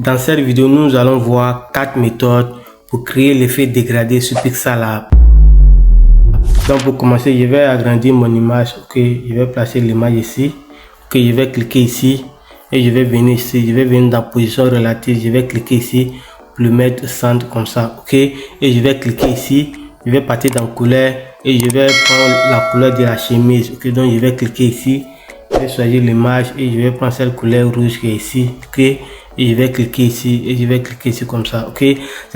Dans cette vidéo, nous allons voir 4 méthodes pour créer l'effet dégradé sur Pixalab. Donc pour commencer, je vais agrandir mon image. Ok, je vais placer l'image ici. Ok, je vais cliquer ici et je vais venir ici. Je vais venir dans position relative. Je vais cliquer ici pour le mettre au centre comme ça. Ok, et je vais cliquer ici. Je vais partir dans couleur et je vais prendre la couleur de la chemise. Ok, donc je vais cliquer ici. Je vais choisir l'image et je vais prendre cette couleur rouge qui est ici. Ok, et je vais cliquer ici et je vais cliquer ici comme ça. Ok,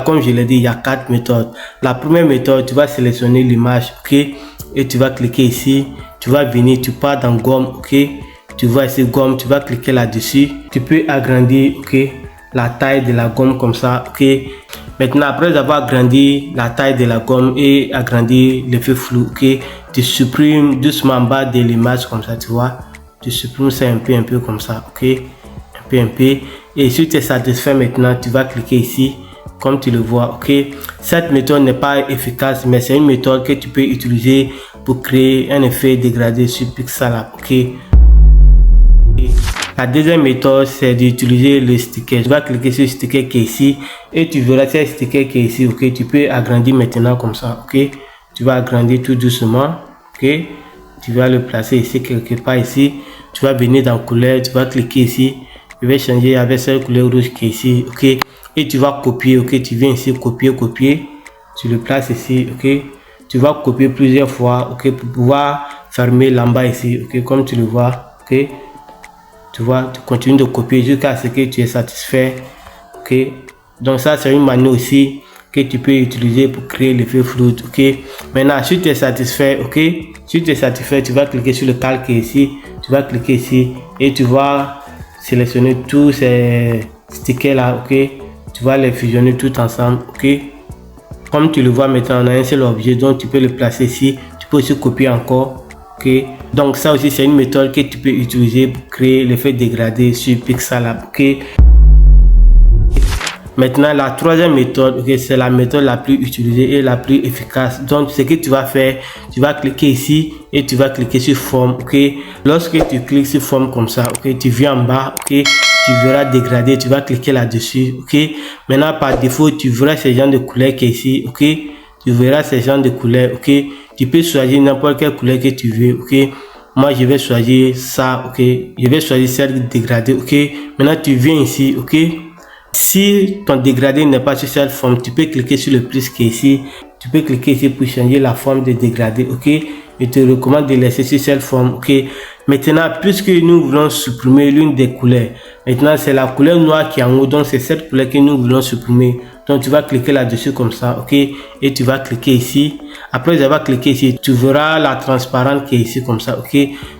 comme je l'ai dit, il y a 4 méthodes. La première méthode, tu vas sélectionner l'image. Ok, et tu vas cliquer ici. Tu vas venir, tu pars dans gomme. Ok, tu vas ici gomme, tu vas cliquer là-dessus. Tu peux agrandir. Ok, la taille de la gomme comme ça. Ok, maintenant après avoir agrandi la taille de la gomme et agrandi l'effet flou, ok, tu supprimes doucement en bas de l'image comme ça, tu vois. Tu supprimes ça un peu comme ça, ok, un peu. Et si tu es satisfait maintenant, tu vas cliquer ici, comme tu le vois, ok. Cette méthode n'est pas efficace, mais c'est une méthode que tu peux utiliser pour créer un effet dégradé sur Pixalab, ok. La deuxième méthode, c'est d'utiliser le sticker. Tu vas cliquer sur le sticker qui est ici et tu verras ce sticker qui est ici, ok. Tu peux agrandir maintenant comme ça, ok. Tu vas agrandir tout doucement, ok. Tu vas le placer ici, quelque part ici. Tu vas venir dans couleur, tu vas cliquer ici. Je vais changer avec cette couleur rouge qui est ici, ok. Et tu vas copier, ok. Tu viens ici, copier. Tu le places ici, ok. Tu vas copier plusieurs fois, ok, pour pouvoir fermer l'en bas ici, ok, comme tu le vois, ok. Tu vois, tu continues de copier jusqu'à ce que tu es satisfait, ok. Donc ça, c'est une manière aussi que tu peux utiliser pour créer l'effet flou, ok. Maintenant, si tu es satisfait, ok, si tu es satisfait, tu vas cliquer sur le calque ici, tu vas cliquer ici et tu vas sélectionner tous ces stickers là, ok. Tu vas les fusionner tout ensemble, ok. Comme tu le vois maintenant, on a un seul objet, donc tu peux le placer ici. Tu peux aussi copier encore, ok. Donc ça aussi, c'est une méthode que tu peux utiliser pour créer l'effet dégradé sur Pixalab, ok. Maintenant, la troisième méthode, okay, c'est la méthode la plus utilisée et la plus efficace. Donc, ce que tu vas faire, tu vas cliquer ici et tu vas cliquer sur forme, ok. Lorsque tu cliques sur forme comme ça, ok, tu viens en bas, ok, tu verras dégradé, tu vas cliquer là-dessus, ok. Maintenant, par défaut, tu verras ce genre de couleur qui est ici, ok. Tu verras ce genre de couleur, ok. Tu peux choisir n'importe quelle couleur que tu veux, ok. Moi, je vais choisir ça, ok. Je vais choisir celle dégradée, ok. Maintenant, tu viens ici, ok. Si ton dégradé n'est pas sur cette forme, tu peux cliquer sur le plus qui est ici. Tu peux cliquer ici pour changer la forme de dégradé, ok. Je te recommande de laisser sur cette forme, ok. Maintenant, puisque nous voulons supprimer l'une des couleurs, maintenant c'est la couleur noire qui est en haut, donc c'est cette couleur que nous voulons supprimer. Donc tu vas cliquer là-dessus comme ça, ok. Et tu vas cliquer ici. Après avoir cliqué ici, tu verras la transparente qui est ici comme ça, ok.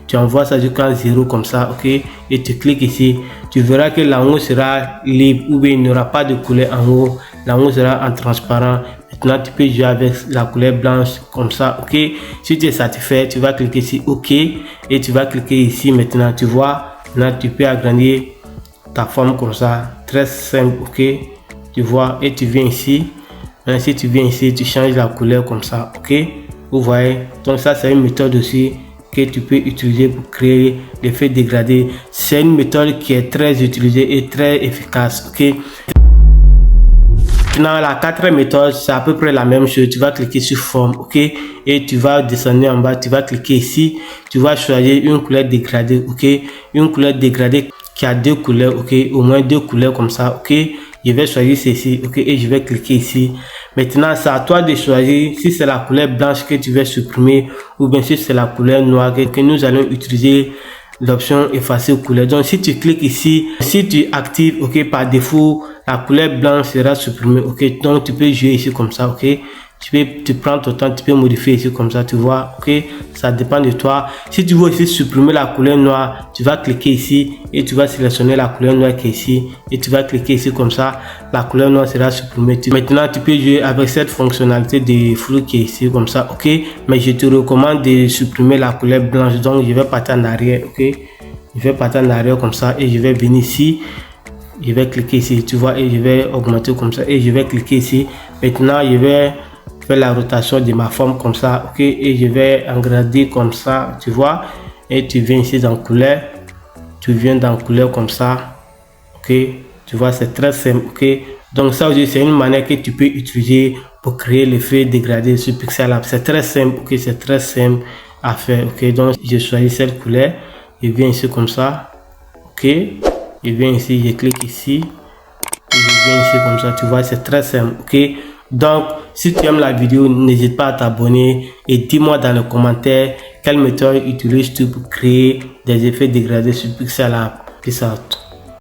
Tu envoies ça jusqu'à 0 comme ça, ok. Et tu cliques ici. Tu verras que l'en haut sera libre ou bien il n'y aura pas de couleur en haut. L'en haut sera en transparent. Maintenant, tu peux jouer avec la couleur blanche comme ça, ok. Si tu es satisfait, tu vas cliquer ici, ok. Et tu vas cliquer ici maintenant, tu vois. Maintenant, tu peux agrandir ta forme comme ça. Très simple, ok. Tu vois, et tu viens ici. Maintenant, si tu viens ici, tu changes la couleur comme ça, ok. Vous voyez. Donc ça, c'est une méthode aussi que tu peux utiliser pour créer l'effet dégradé. C'est une méthode qui est très utilisée et très efficace, ok. Maintenant, la quatrième méthode, c'est à peu près la même chose. Tu vas cliquer sur forme, ok, et tu vas descendre en bas. Tu vas cliquer ici. Tu vas choisir une couleur dégradée, ok, une couleur dégradée qui a 2 couleurs, ok, au moins 2 couleurs comme ça, ok. Je vais choisir ceci, ok, et je vais cliquer ici. Maintenant, c'est à toi de choisir si c'est la couleur blanche que tu veux supprimer ou bien si c'est la couleur noire que nous allons utiliser l'option effacer couleur. Donc, si tu cliques ici, si tu actives, ok, par défaut, la couleur blanche sera supprimée, ok. Donc, tu peux jouer ici comme ça, ok. Tu prends ton temps, tu peux modifier ici comme ça, tu vois, ok. Ça dépend de toi. Si tu veux aussi supprimer la couleur noire, tu vas cliquer ici et tu vas sélectionner la couleur noire qui est ici et tu vas cliquer ici comme ça, la couleur noire sera supprimée. Maintenant, tu peux jouer avec cette fonctionnalité de flou qui est ici comme ça, ok. Mais je te recommande de supprimer la couleur blanche. Donc, je vais partir en arrière, ok. Je vais partir en arrière comme ça et je vais venir ici. Je vais cliquer ici, tu vois, et je vais augmenter comme ça et je vais cliquer ici. Maintenant, je vais faire la rotation de ma forme comme ça, ok, et je vais agrandir comme ça, tu vois, et tu viens ici dans couleur, tu viens dans couleur comme ça, ok, Tu vois, c'est très simple, ok. Donc ça aussi, c'est une manière que tu peux utiliser pour créer l'effet dégradé sur Pixellab. C'est très simple, ok, c'est très simple à faire, ok. Donc je choisis cette couleur, je viens ici comme ça, ok. Je viens ici, je clique ici, et je viens ici comme ça, tu vois, c'est très simple, ok. Donc si tu aimes la vidéo, n'hésite pas à t'abonner et dis-moi dans les commentaires quelle méthode utilises-tu pour créer des effets dégradés sur Pixellab. Peace out.